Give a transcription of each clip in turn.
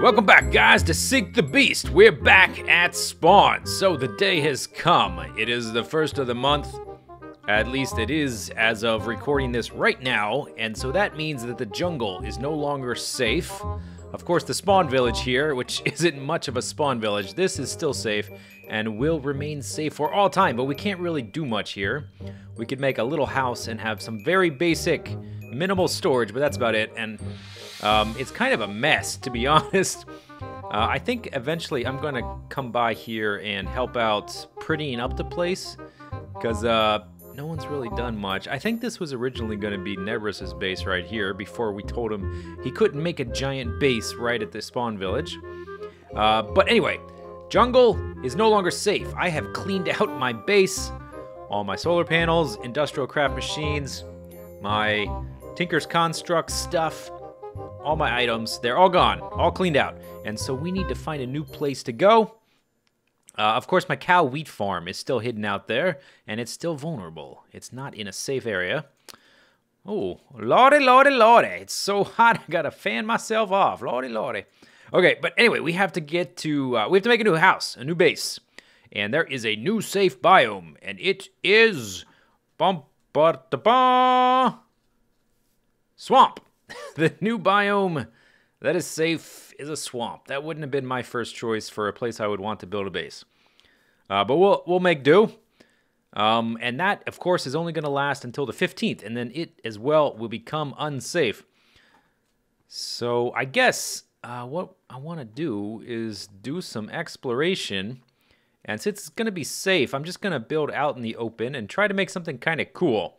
Welcome back, guys, to Seek the Beast. We're back at spawn. So the day has come. It is the first of the month. At least it is as of recording this right now. And so that means that the jungle is no longer safe. Of course, the spawn village here, which isn't much of a spawn village, this is still safe and will remain safe for all time. But we can't really do much here. We could make a little house and have some very basic, minimal storage, but that's about it. And it's kind of a mess, to be honest. I think eventually I'm gonna come by here and help out prettying up the place, because no one's really done much. I think this was originally gonna be Nebrus's base right here before we told him he couldn't make a giant base right at the spawn village. But anyway, jungle is no longer safe. I have cleaned out my base, all my solar panels, industrial craft machines, my Tinker's Construct stuff, all my items, they're all gone, all cleaned out. And so we need to find a new place to go. Of course, my cow wheat farm is still hidden out there, and it's still vulnerable. It's not in a safe area. Oh, lordy, lordy, lordy. It's so hot, I gotta fan myself off. Lordy, lordy. Okay, but anyway, we have to get to, we have to make a new house, a new base. And there is a new safe biome, and it is swamp. The new biome that is safe is a swamp. That wouldn't have been my first choice for a place I would want to build a base. But we'll make do. And that, of course, is only going to last until the 15th, and then it as well will become unsafe. So I guess what I want to do is do some exploration. And since it's going to be safe, I'm just going to build out in the open and try to make something kind of cool.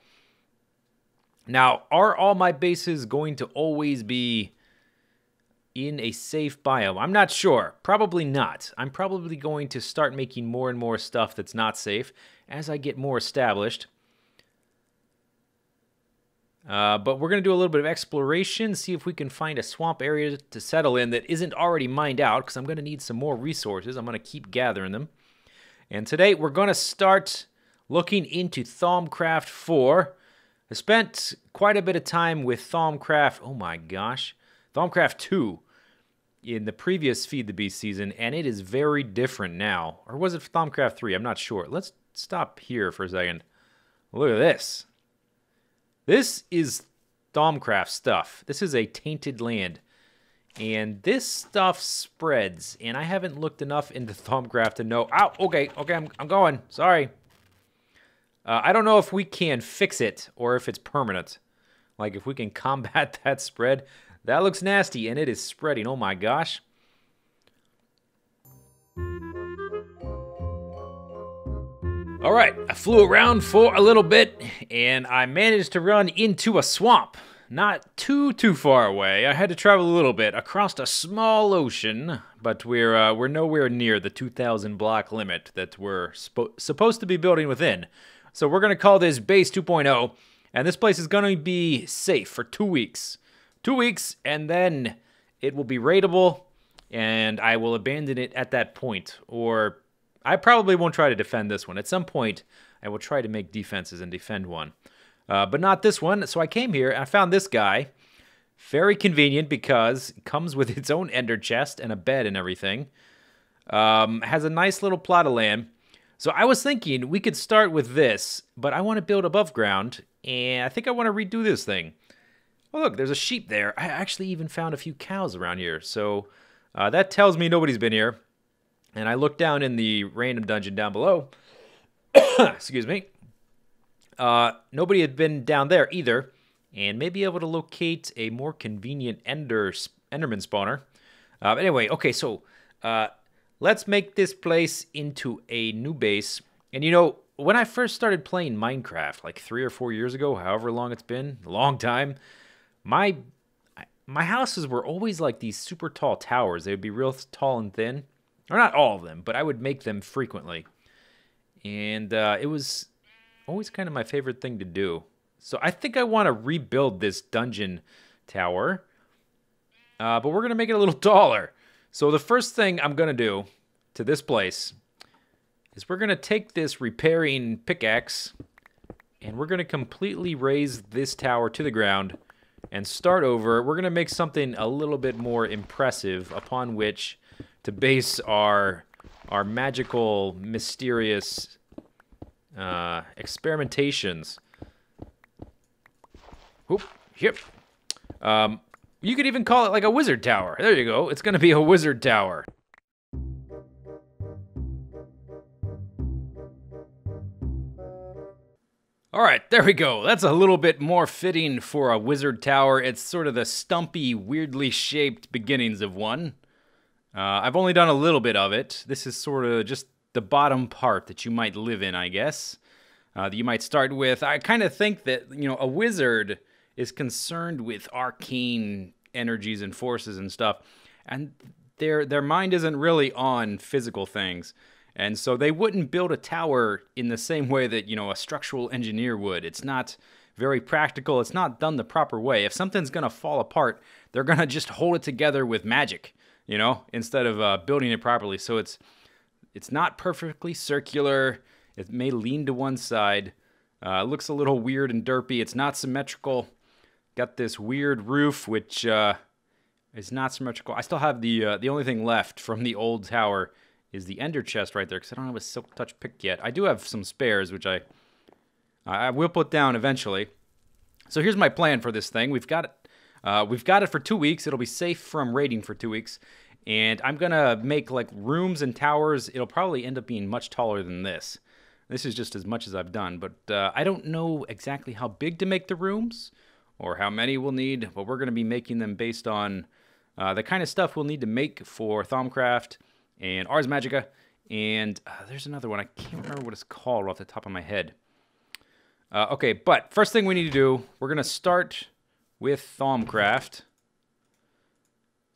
Now, are all my bases going to always be in a safe biome? I'm not sure. Probably not. I'm probably going to start making more and more stuff that's not safe as I get more established. But we're going to do a little bit of exploration, see if we can find a swamp area to settle in that isn't already mined out, because I'm going to need some more resources. I'm going to keep gathering them. And today we're going to start looking into Thaumcraft 4. I spent quite a bit of time with Thaumcraft, oh my gosh, Thaumcraft 2 in the previous Feed the Beast season, and it is very different now. Or was it Thaumcraft 3? I'm not sure. Let's stop here for a second. Look at this. This is Thaumcraft stuff. This is a tainted land. And this stuff spreads, and I haven't looked enough into Thaumcraft to know. Ow, okay, I'm going. Sorry. I don't know if we can fix it or if it's permanent. Like if we can combat that spread. That looks nasty, and it is spreading. Oh my gosh. All right, I flew around for a little bit, and I managed to run into a swamp. Not too far away. I had to travel a little bit across a small ocean, but we're nowhere near the 2,000 block limit that we're supposed to be building within. So we're going to call this Base 2.0, and this place is going to be safe for 2 weeks. 2 weeks, and then it will be raidable, and I will abandon it at that point. Or I probably won't try to defend this one. At some point, I will try to make defenses and defend one. But not this one. So I came here, and I found this guy. Very convenient because it comes with its own ender chest and a bed and everything. Has a nice little plot of land. So I was thinking we could start with this, but I want to build above ground, and I think I want to redo this thing. Oh, look, there's a sheep there. I actually even found a few cows around here, so that tells me nobody's been here. And I looked down in the random dungeon down below. Excuse me. Nobody had been down there either, and may be able to locate a more convenient Enderman spawner. Anyway, okay, so let's make this place into a new base. And you know, when I first started playing Minecraft, like 3 or 4 years ago, however long it's been, a long time, my houses were always like these super tall towers. They would be real tall and thin. Or not all of them, but I would make them frequently. And it was always kind of my favorite thing to do. So I think I want to rebuild this dungeon tower. But we're going to make it a little taller. So the first thing I'm going to do to this place is we're going to take this repairing pickaxe, and we're going to completely raise this tower to the ground and start over. We're going to make something a little bit more impressive upon which to base our magical, mysterious experimentations. Oop, yep. You could even call it like a wizard tower. There you go. It's going to be a wizard tower. All right, there we go. That's a little bit more fitting for a wizard tower. It's sort of the stumpy, weirdly shaped beginnings of one. I've only done a little bit of it. This is sort of just the bottom part that you might live in, I guess. That you might start with. I kind of think that, a wizard is concerned with arcane energies and forces and stuff, and their mind isn't really on physical things. And so they wouldn't build a tower in the same way that, a structural engineer would. It's not very practical. It's not done the proper way. If something's going to fall apart, they're going to just hold it together with magic, instead of building it properly. So it's not perfectly circular. It may lean to one side. It looks a little weird and derpy. It's not symmetrical. Got this weird roof, which is not symmetrical. I still have the only thing left from the old tower is the ender chest right there, because I don't have a silk touch pick yet. I do have some spares, which I will put down eventually. So here's my plan for this thing. We've got it for 2 weeks. It'll be safe from raiding for 2 weeks. And I'm going to make like rooms and towers. It'll probably end up being much taller than this. This is just as much as I've done. But I don't know exactly how big to make the rooms or how many we'll need. But we're going to be making them based on the kind of stuff we'll need to make for Thaumcraft and Ars Magica, and there's another one. I can't remember what it's called off the top of my head. Okay, but first thing we need to do, we're going to start with Thaumcraft.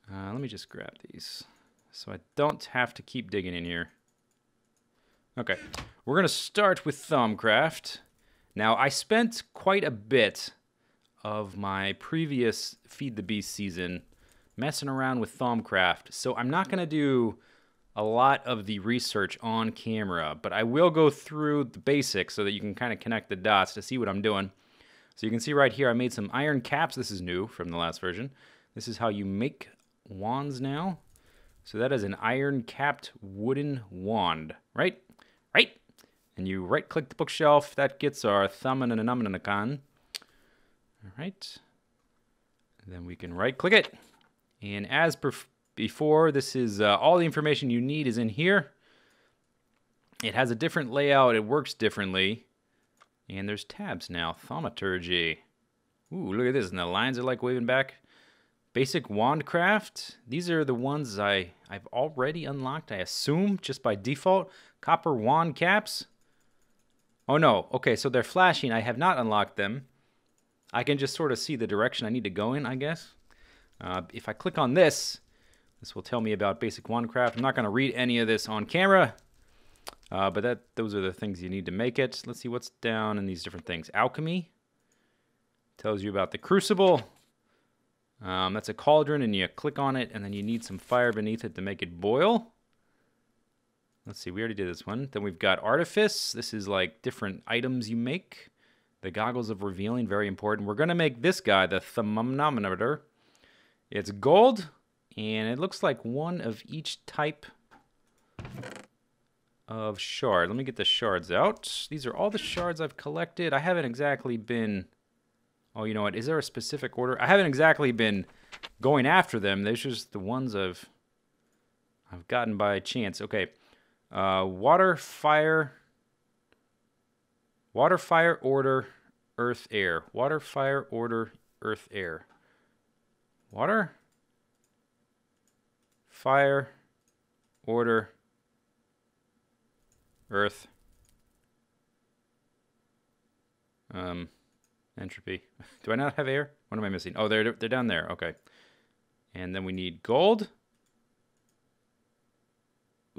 Let me just grab these so I don't have to keep digging in here. Okay, we're going to start with Thaumcraft. Now, I spent quite a bit of my previous Feed the Beast season messing around with Thaumcraft, so I'm not going to do a lot of the research on camera, but I will go through the basics so that you can kind of connect the dots to see what I'm doing. So you can see right here I made some iron caps. This is new from the last version. This is how you make wands now. So that is an iron capped wooden wand, right? Right. And you right click the bookshelf. That gets our thumb and a num and a con. All right. And then we can right click it. And as before, this is all the information you need is in here. It has a different layout. It works differently. And there's tabs now. Thaumaturgy. Ooh, look at this. And the lines are like waving back. Basic wandcraft. These are the ones I've already unlocked, I assume, just by default. Copper wand caps. Oh, no. Okay, so they're flashing. I have not unlocked them. I can just sort of see the direction I need to go in, I guess. If I click on this, this will tell me about basic wandcraft. I'm not going to read any of this on camera, but those are the things you need to make it. Let's see what's down in these different things. Alchemy tells you about the crucible. That's a cauldron, and you click on it, and then you need some fire beneath it to make it boil. Let's see, we already did this one. Then we've got artifice. This is like different items you make. The goggles of revealing, very important. We're going to make this guy, the thermometer. It's gold. And it looks like one of each type of shard. Let me get the shards out. These are all the shards I've collected. I haven't exactly been... Oh, you know what? Is there a specific order? I haven't exactly been going after them. They're just the ones I've gotten by chance. Okay. Water, fire, order, earth, air. Water, fire, order, earth, air. Water... Fire, order, earth, entropy. Do I not have air? What am I missing? Oh, they're down there. Okay. And then we need gold.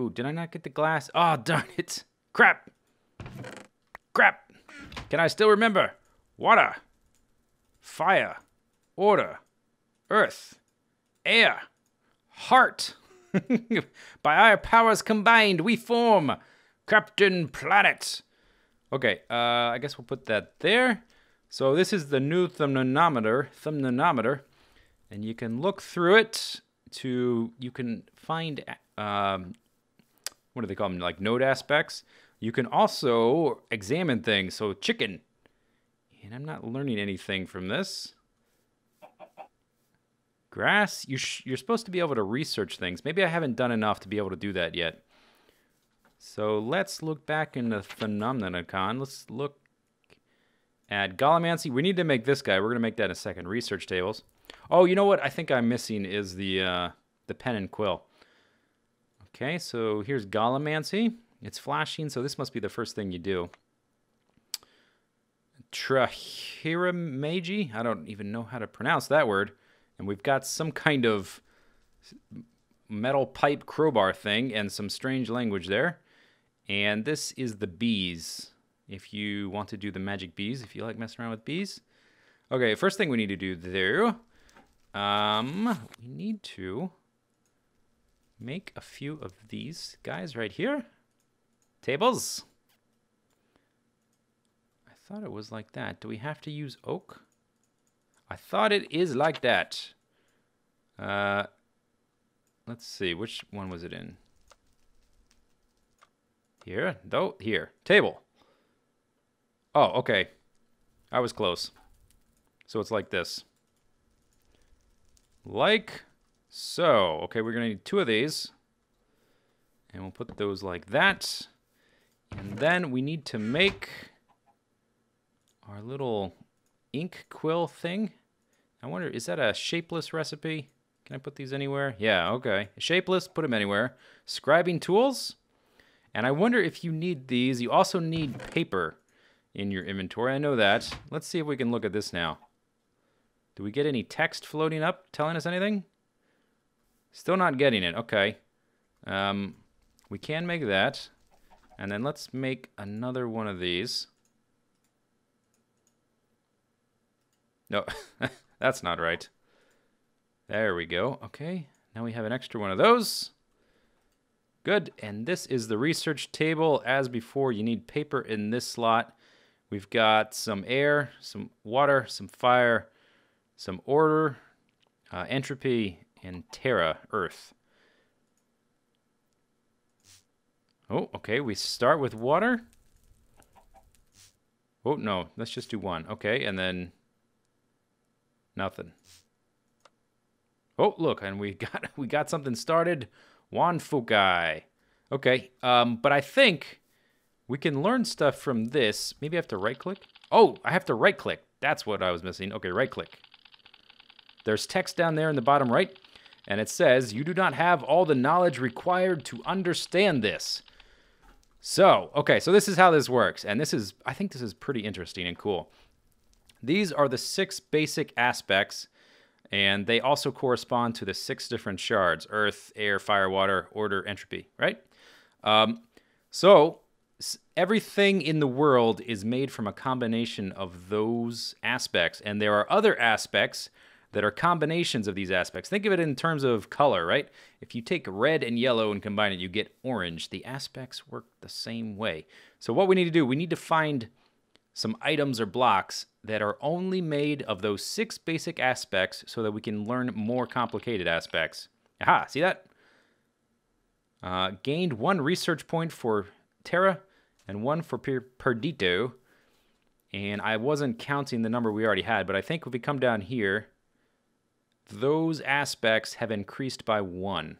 Ooh, did I not get the glass? Oh, darn it. Crap. Crap. Can I still remember? Water, fire, order, earth, air. Heart. By our powers combined, we form Captain Planet. Okay, I guess we'll put that there. So this is the new thermometer, and you can look through it you can find, what do they call them, like node aspects. You can also examine things, so chicken. And I'm not learning anything from this. Grass, you're supposed to be able to research things. Maybe I haven't done enough to be able to do that yet. So let's look back in the Phenomenicon. Let's look at Gallimancy. We need to make this guy. We're going to make that in a second. Research tables. Oh, you know what I think I'm missing is the pen and quill. Okay, so here's Gallimancy. It's flashing, so this must be the first thing you do. Trahiramagi. I don't even know how to pronounce that word. And we've got some kind of metal pipe crowbar thing and some strange language there. And this is the bees. If you want to do the magic bees, if you like messing around with bees. Okay, first thing we need to do there, we need to make a few of these guys right here. Tables. I thought it was like that. Do we have to use oak? I thought it is like that. Let's see, which one was it in? Here? No, here. Table. Oh, okay. I was close. So it's like this. Like so. Okay, we're going to need 2 of these. And we'll put those like that. And then we need to make our little ink quill thing. I wonder, is that a shapeless recipe? Can I put these anywhere? Yeah, okay. Shapeless, put them anywhere. Scribing tools. And I wonder if you need these. You also need paper in your inventory. I know that. Let's see if we can look at this now. Do we get any text floating up telling us anything? Still not getting it. Okay. We can make that. And then let's make another one of these. No, that's not right. There we go. Okay. Now we have an extra one of those. Good. And this is the research table. As before, you need paper in this slot. We've got some air, some water, some fire, some order, entropy, and terra, earth. Oh, okay. We start with water. Oh, no. Let's just do one. Okay, and then nothing. Oh, look, and we got something started. Juan Fukai. Okay, but I think we can learn stuff from this. Maybe I have to right-click? Oh, I have to right-click. That's what I was missing. Okay, right-click. There's text down there in the bottom right, and it says, you do not have all the knowledge required to understand this. So, okay, so this is how this works, and I think this is pretty interesting and cool. These are the 6 basic aspects, and they also correspond to the 6 different shards: earth, air, fire, water, order, entropy, right? So everything in the world is made from a combination of those aspects, and there are other aspects that are combinations of these aspects. Think of it in terms of color, right? If you take red and yellow and combine it, you get orange. The aspects work the same way. So what we need to do, we need to find some items or blocks that are only made of those 6 basic aspects so that we can learn more complicated aspects. Aha, see that? Gained 1 research point for Terra and 1 for Perdito. And I wasn't counting the number we already had, but I think if we come down here, those aspects have increased by 1.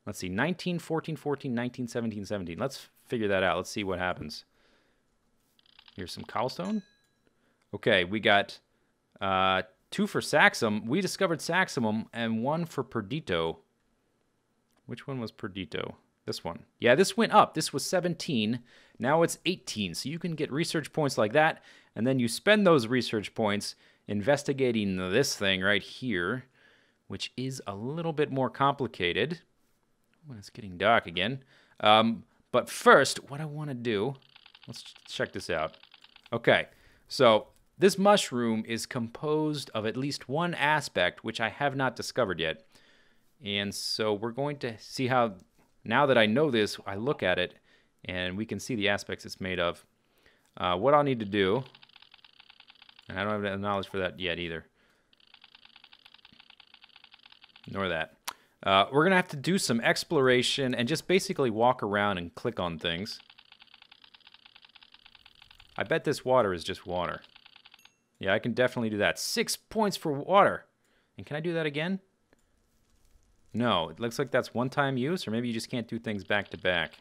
Let's see, 19, 14, 14, 19, 17, 17. Let's figure that out. Let's see what happens. Here's some cobblestone. Okay, we got 2 for Saxum. We discovered Saxumum, and 1 for Perdito. Which one was Perdito? This one. Yeah, this went up. This was 17. Now it's 18. So you can get research points like that, and then you spend those research points investigating this thing right here, which is a little bit more complicated. Oh, it's getting dark again. But first, what I want to do, let's check this out. Okay, so this mushroom is composed of at least 1 aspect, which I have not discovered yet. And so we're going to see how, now that I know this, I look at it, and we can see the aspects it's made of. What I'll need to do And I don't have the knowledge for that yet either. Nor that. We're going to have to do some exploration and just basically walk around and click on things. I bet this water is just water. Yeah, I can definitely do that. 6 points for water. And can I do that again? No, it looks like that's one-time use, or maybe you just can't do things back to back.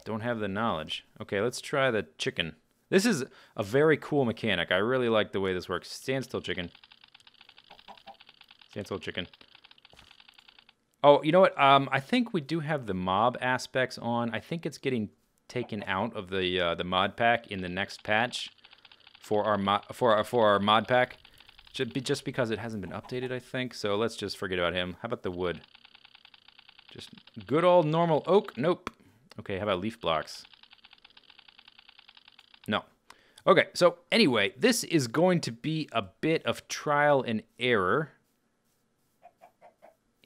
Don't have the knowledge. Okay, let's try the chicken. This is a very cool mechanic. I really like the way this works. Stand still, chicken. Stand still, chicken. Oh, you know what? I think we do have the mob aspects on. I think it's getting taken out of the mod pack in the next patch for our mod pack. Just because it hasn't been updated, I think. So let's just forget about him. How about the wood? Just good old normal oak? Nope. Okay, how about leaf blocks? No. Okay, so anyway, this is going to be a bit of trial and error.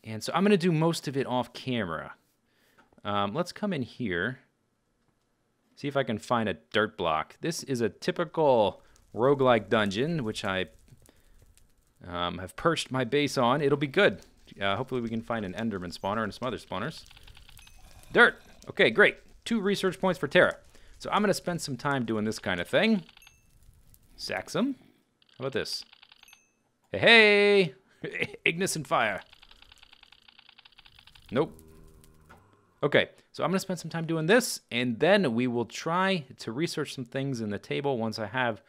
And so I'm going to do most of it off camera. Let's come in here. See if I can find a dirt block. This is a typical roguelike dungeon, which I have perched my base on. It'll be good. Hopefully we can find an Enderman spawner and some other spawners. Dirt! Okay, great. 2 research points for Terra. So I'm going to spend some time doing this kind of thing. Sack some. How about this? Hey, hey! Ignis and fire. Nope. Okay, so I'm going to spend some time doing this, and then we will try to research some things in the table once I have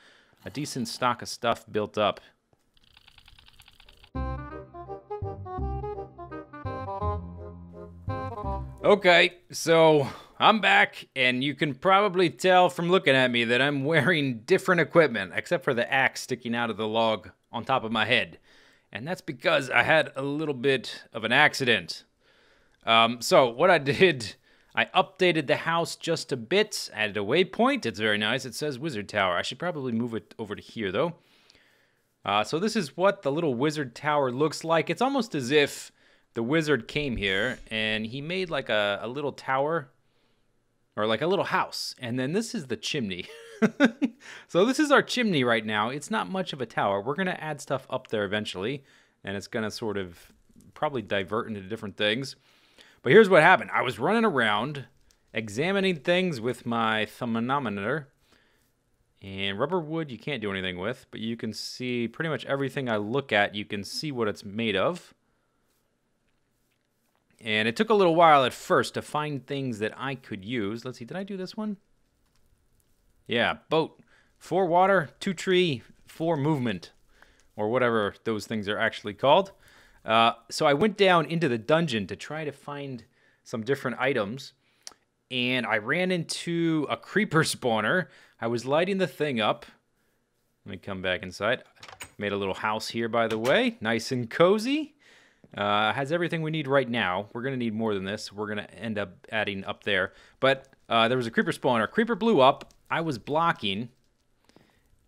a decent stock of stuff built up. Okay, so I'm back, and you can probably tell from looking at me that I'm wearing different equipment, except for the axe sticking out of the log on top of my head. And that's because I had a little bit of an accident. So what I did, I updated the house just a bit, added a waypoint. It's very nice. It says Wizard Tower. I should probably move it over to here, though. So this is what the little Wizard Tower looks like. It's almost as if the wizard came here and he made like a little tower or like a little house. And then this is the chimney. So this is our chimney right now. It's not much of a tower. We're going to add stuff up there eventually. And it's going to sort of probably divert into different things. But here's what happened. I was running around examining things with my thermometer. And rubber wood you can't do anything with. But you can see pretty much everything I look at. You can see what it's made of. And it took a little while at first to find things that I could use. Let's see, did I do this one? Yeah, boat. 4 water, 2 tree, 4 movement. Or whatever those things are actually called. So I went down into the dungeon to try to find some different items. And I ran into a creeper spawner. I was lighting the thing up. Let me come back inside. Made a little house here, by the way. Nice and cozy. Has everything we need right now. We're going to need more than this. We're going to end up adding up there. But there was a creeper spawner. Creeper blew up. I was blocking.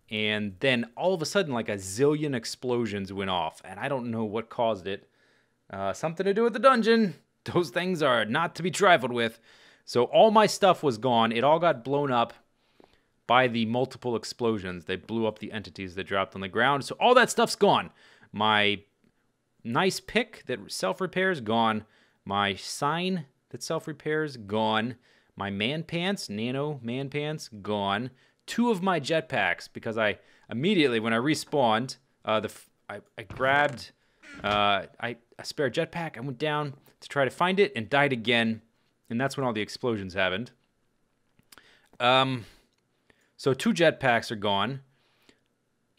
And then all of a sudden, like a zillion explosions went off. And I don't know what caused it. Something to do with the dungeon. Those things are not to be trifled with. So all my stuff was gone. It all got blown up by the multiple explosions. They blew up the entities that dropped on the ground. So all that stuff's gone. My nice pick that self-repairs, gone. My sign that self-repairs, gone. My man pants, nano man pants, gone. 2 of my jetpacks, because I immediately, when I respawned, I grabbed a spare jetpack. I went down to try to find it and died again. And that's when all the explosions happened. So 2 jetpacks are gone.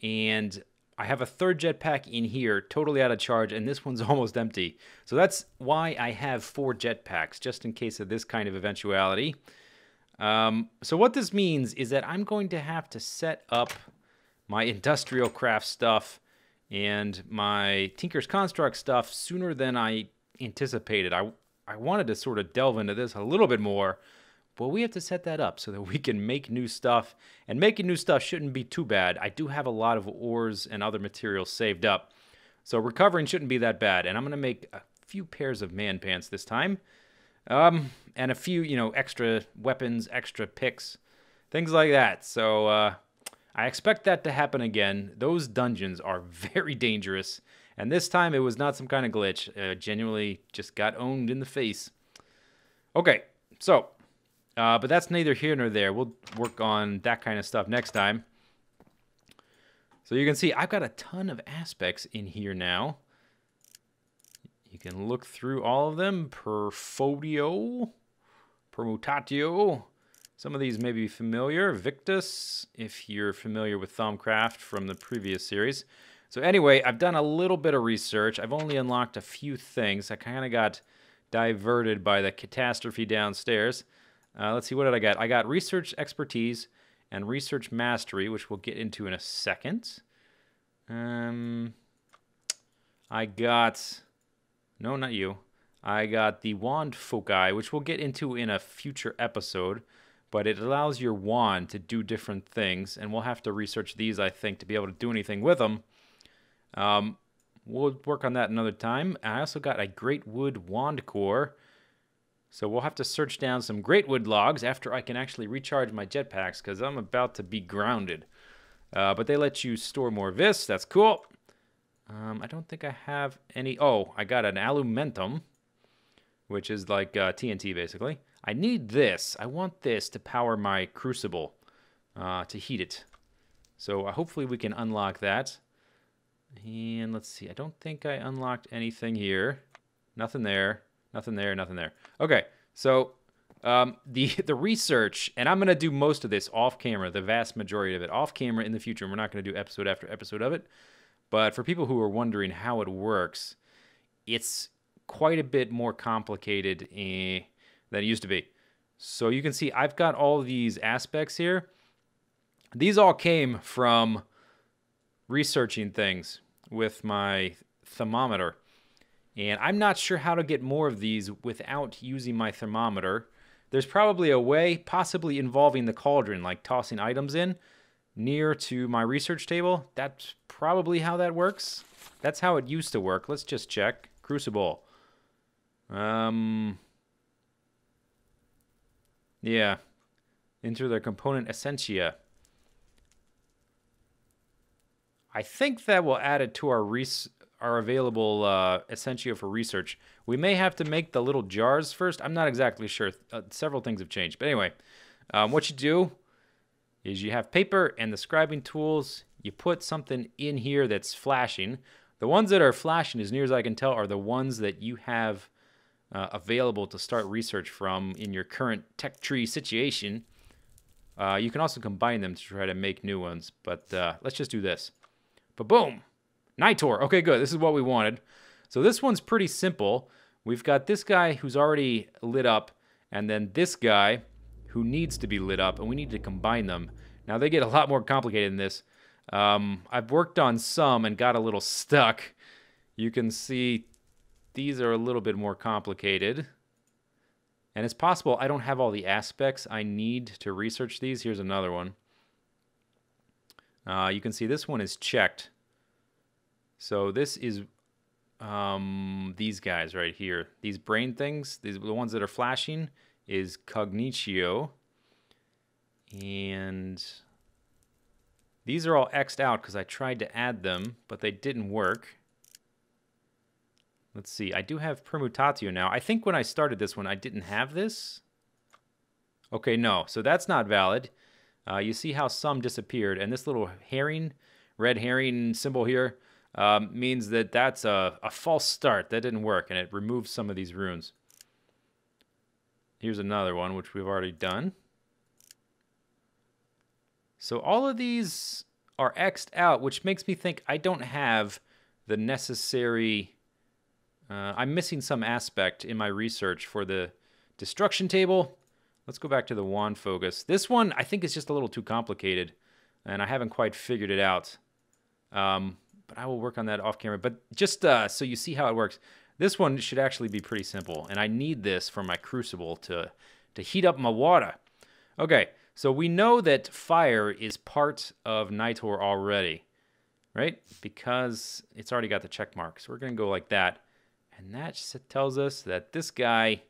And I have a 3rd jetpack in here, totally out of charge, and this one's almost empty. So that's why I have 4 jetpacks, just in case of this kind of eventuality. So what this means is that I'm going to have to set up my industrial craft stuff and my Tinker's Construct stuff sooner than I anticipated. I wanted to sort of delve into this a little bit more, but we have to set that up so that we can make new stuff. And making new stuff shouldn't be too bad. I do have a lot of ores and other materials saved up. So recovering shouldn't be that bad. And I'm going to make a few pairs of man pants this time. And a few, extra weapons, extra picks, things like that. So I expect that to happen again. Those dungeons are very dangerous. And this time it was not some kind of glitch. Genuinely just got owned in the face. Okay, so, but that's neither here nor there. We'll work on that kind of stuff next time. So you can see I've got a ton of aspects in here now. You can look through all of them. Perfodio, permutatio. Some of these may be familiar. Victus, if you're familiar with Thaumcraft from the previous series. So anyway, I've done a little bit of research. I've only unlocked a few things. I kind of got diverted by the catastrophe downstairs. Let's see, what did I get? I got research expertise and research mastery, which we'll get into in a second. I got... No, not you. I got the wand foci, which we'll get into in a future episode. But it allows your wand to do different things, and we'll have to research these, I think, to be able to do anything with them. We'll work on that another time. I also got a great wood wand core, so we'll have to search down some great wood logs after I can actually recharge my jetpacks, because I'm about to be grounded. But they let you store more vis. That's cool. I don't think I have any... Oh, I got an alumentum, which is like TNT, basically. I need this. I want this to power my crucible, to heat it. So hopefully we can unlock that. And let's see. I don't think I unlocked anything here. Nothing there. Nothing there. Nothing there. Okay. So the research, and I'm going to do most of this off camera, the vast majority of it off camera in the future. And we're not going to do episode after episode of it. But for people who are wondering how it works, it's quite a bit more complicated than it used to be. So you can see I've got all these aspects here. These all came from researching things with my thermometer. And I'm not sure how to get more of these without using my thermometer. There's probably a way, possibly involving the cauldron, like tossing items in near to my research table. That's probably how that works. That's how it used to work. Let's just check. Crucible. Yeah. Enter the component essentia. I think that will add it to our available essentia for research. We may have to make the little jars first. I'm not exactly sure. Several things have changed. But anyway, what you do is you have paper and the scribing tools. You put something in here that's flashing. The ones that are flashing, as near as I can tell, are the ones that you have available to start research from in your current tech tree situation. You can also combine them to try to make new ones, but let's just do this. But boom! Nitor. Okay, good. This is what we wanted. So this one's pretty simple. We've got this guy who's already lit up, and then this guy who needs to be lit up, and we need to combine them. Now, they get a lot more complicated than this. I've worked on some and got a little stuck. You can see these are a little bit more complicated. And it's possible I don't have all the aspects I need to research these. Here's another one. You can see this one is checked. So this is these guys right here. These brain things, these the ones that are flashing, is cognitio. And these are all X'd out because I tried to add them, but they didn't work. Let's see. I do have permutatio now. I think when I started this one, I didn't have this. Okay, no. So that's not valid. You see how some disappeared, and this little herring, red herring symbol here, means that that's a false start. That didn't work, and it removes some of these runes. Here's another one, which we've already done. So all of these are X'd out, which makes me think I don't have the necessary... I'm missing some aspect in my research for the destruction table. Let's go back to the wand focus. This one, I think, is just a little too complicated, and I haven't quite figured it out. But I will work on that off camera. But just so you see how it works, this one should actually be pretty simple, and I need this for my crucible to heat up my water. Okay, so we know that fire is part of Nitor already, right? Because it's already got the check mark. So we're going to go like that. And that just tells us that this guy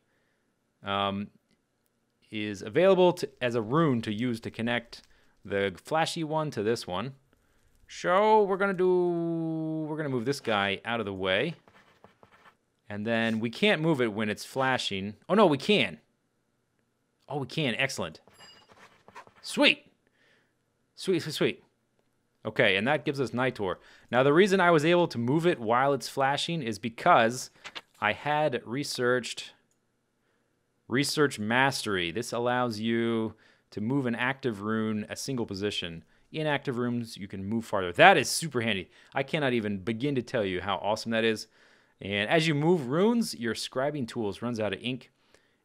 is available as a rune to use to connect the flashy one to this one. So we're gonna move this guy out of the way. And then we can't move it when it's flashing. Oh no, we can. Oh, we can. Excellent. Sweet. Sweet, sweet, sweet. Okay, and that gives us Nitor. Now, the reason I was able to move it while it's flashing is because I had research mastery. This allows you to move an active rune a single position. In active runes, you can move farther. That is super handy. I cannot even begin to tell you how awesome that is. And as you move runes, your scribing tools runs out of ink.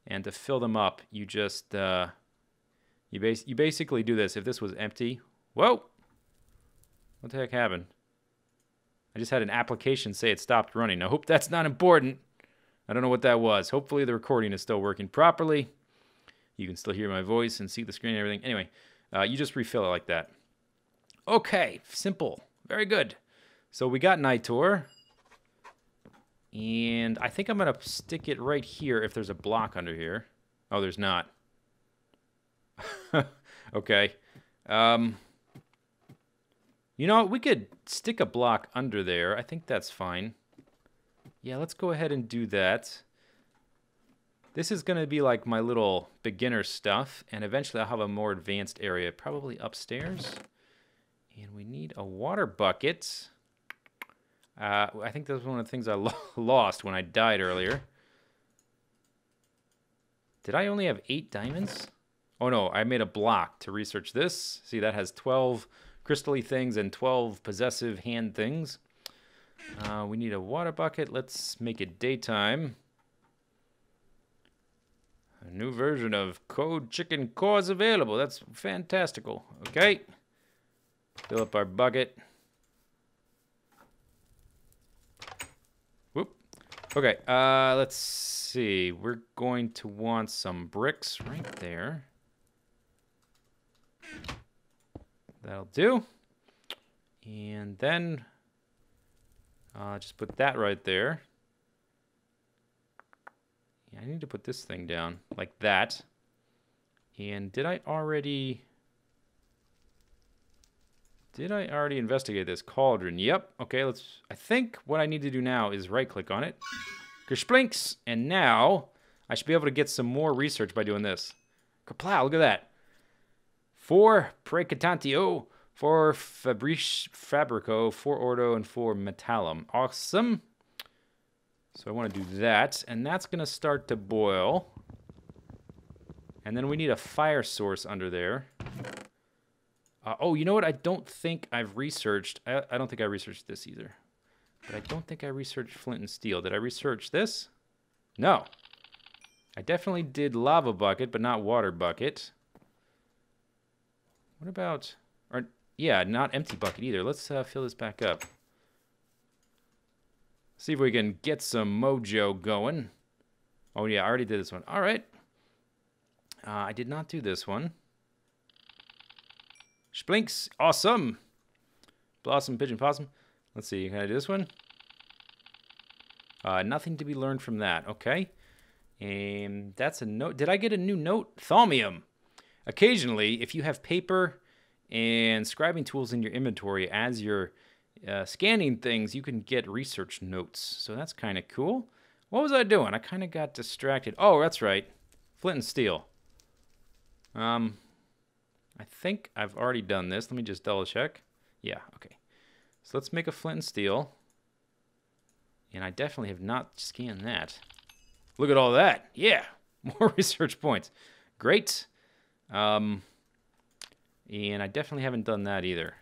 And to fill them up, you just, you basically do this. If this was empty, whoa! What the heck happened? I just had an application say it stopped running. I hope that's not important. I don't know what that was. Hopefully the recording is still working properly. You can still hear my voice and see the screen and everything. Anyway, you just refill it like that. Okay, simple. Very good. So we got Nitor. And I think I'm going to stick it right here if there's a block under here. Oh, there's not. Okay. You know what? We could stick a block under there. I think that's fine. Yeah, let's go ahead and do that. This is going to be like my little beginner stuff. And eventually I'll have a more advanced area, probably upstairs. And we need a water bucket. I think that was one of the things I lost when I died earlier. Did I only have 8 diamonds? Oh no, I made a block to research this. See, that has 12 crystally things and 12 possessive hand things. We need a water bucket. Let's make it daytime. A new version of Code Chicken Core is available. That's fantastical. Okay. Fill up our bucket. Whoop. Okay, let's see. We're going to want some bricks right there. That'll do. And then just put that right there. Yeah, I need to put this thing down like that. And did I already investigate this cauldron? Yep. Okay, I think what I need to do now is right-click on it. Kersplinks! And now I should be able to get some more research by doing this. Kaplow, look at that. 4 Precatantio, 4 Fabrico, 4 Ordo, and 4 Metallum. Awesome. So I want to do that. And that's going to start to boil. And then we need a fire source under there. Oh, you know what? I don't think I've researched. I don't think I researched this either. But I don't think I researched flint and steel. Did I research this? No. I definitely did lava bucket, but not water bucket. What about... yeah, not empty bucket either. Let's fill this back up. See if we can get some mojo going. Oh, yeah, I already did this one. All right. I did not do this one. Splinks, awesome. Blossom, pigeon, possum. Let's see, can I do this one? Nothing to be learned from that. Okay. And that's a note. Did I get a new note? Thaumium. Occasionally, if you have paper and scribing tools in your inventory as you're scanning things, you can get research notes. So that's kind of cool. What was I doing? I kind of got distracted. Oh, that's right. Flint and steel. I think I've already done this. Let me just double check. Yeah, okay. So let's make a flint and steel. And I definitely have not scanned that. Look at all that. Yeah, more research points. Great. And I definitely haven't done that either.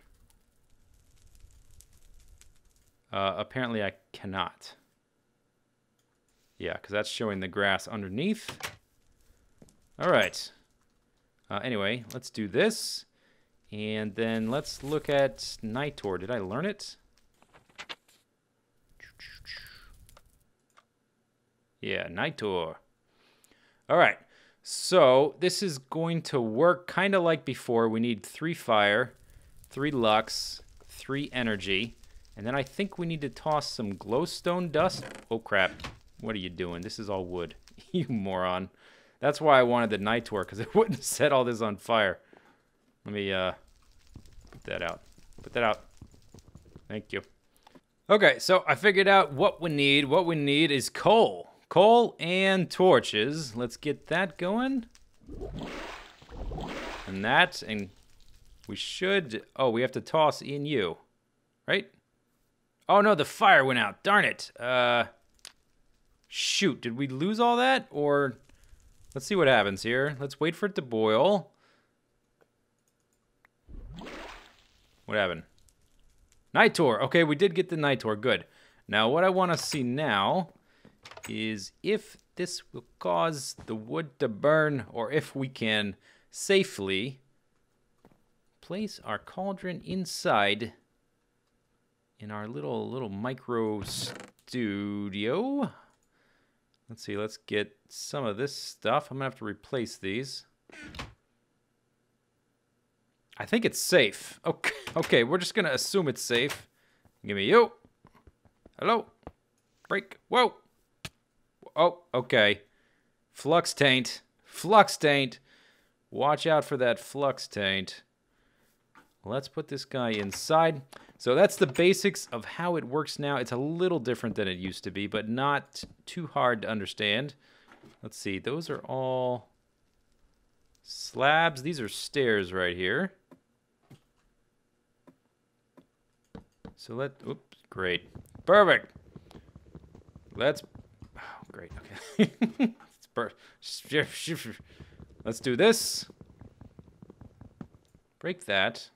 Apparently I cannot. Yeah, because that's showing the grass underneath. All right. Anyway, let's do this. And then let's look at Nitor. Did I learn it? Yeah, Nitor. All right. So this is going to work kind of like before. We need 3 fire, 3 lux, 3 energy. And then I think we need to toss some glowstone dust. Oh, crap. What are you doing? This is all wood. You moron. That's why I wanted the Nitor, because it wouldn't set all this on fire. Let me Put that out. Put that out. Thank you. Okay, so I figured out what we need. What we need is coal. Coal and torches. Let's get that going. And that, and we should... Oh, we have to toss in you. Right? Oh, no, the fire went out. Darn it. Shoot, did we lose all that? Or... Let's see what happens here. Let's wait for it to boil. What happened? Nitor. Okay, we did get the Nitor. Good. Now, what I want to see now is if this will cause the wood to burn, or if we can safely place our cauldron inside in our little micro studio. Let's see. Let's get some of this stuff. I'm going to have to replace these. I think it's safe. Okay, we're just going to assume it's safe. Give me you. Hello. Break. Whoa. Oh, okay. Flux taint. Flux taint. Watch out for that flux taint. Let's put this guy inside. So that's the basics of how it works now. It's a little different than it used to be, but not too hard to understand. Let's see. Those are all slabs. These are stairs right here. So oops, great. Perfect. Let's, oh, great, okay. Let's do this. Break that.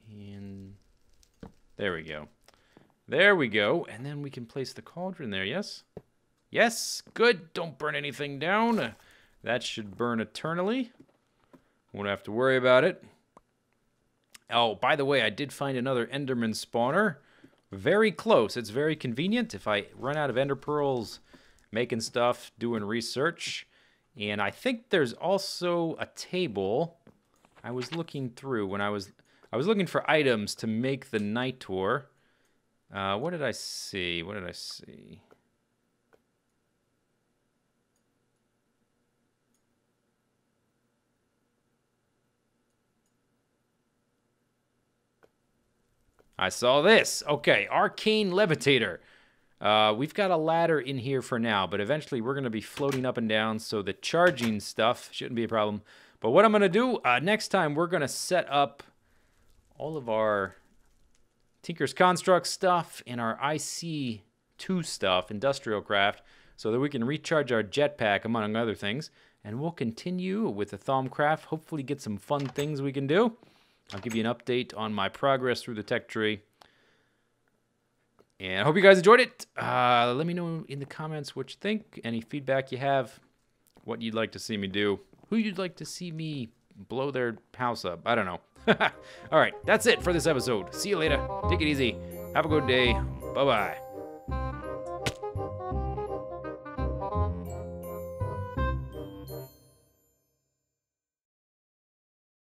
And there we go. There we go. And then we can place the cauldron there, yes? Yes, good. Don't burn anything down. That should burn eternally. Won't have to worry about it. Oh, by the way, I did find another Enderman spawner. Very close. It's very convenient if I run out of Ender Pearls making stuff, doing research. And I think there's also a table I was looking through when I was looking for items to make the Nitor. What did I see? What did I see? I saw this. Okay, Arcane Levitator. We've got a ladder in here for now, but eventually we're going to be floating up and down, so the charging stuff shouldn't be a problem. But what I'm going to do, next time we're going to set up all of our Tinker's Construct stuff and our IC2 stuff, Industrial Craft, so that we can recharge our jetpack, among other things. And we'll continue with the Thaumcraft, hopefully get some fun things we can do. I'll give you an update on my progress through the tech tree. And I hope you guys enjoyed it. Let me know in the comments what you think, any feedback you have, what you'd like to see me do, who you'd like to see me blow their house up. I don't know. All right, that's it for this episode. See you later. Take it easy. Have a good day. Bye-bye.